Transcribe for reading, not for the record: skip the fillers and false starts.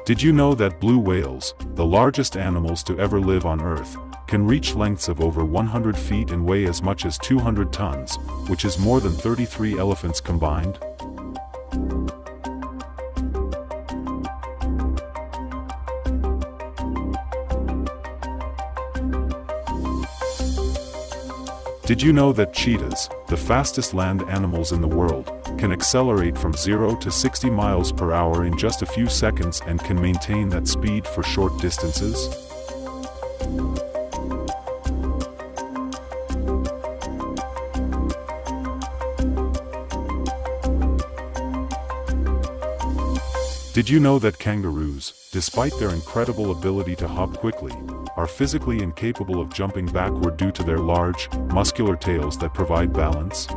Did you know that blue whales, the largest animals to ever live on Earth, can reach lengths of over 100 feet and weigh as much as 200 tons, which is more than 33 elephants combined? Did you know that cheetahs, the fastest land animals in the world, can accelerate from 0 to 60 miles per hour in just a few seconds and can maintain that speed for short distances? Did you know that kangaroos, despite their incredible ability to hop quickly, are physically incapable of jumping backward due to their large, muscular tails that provide balance?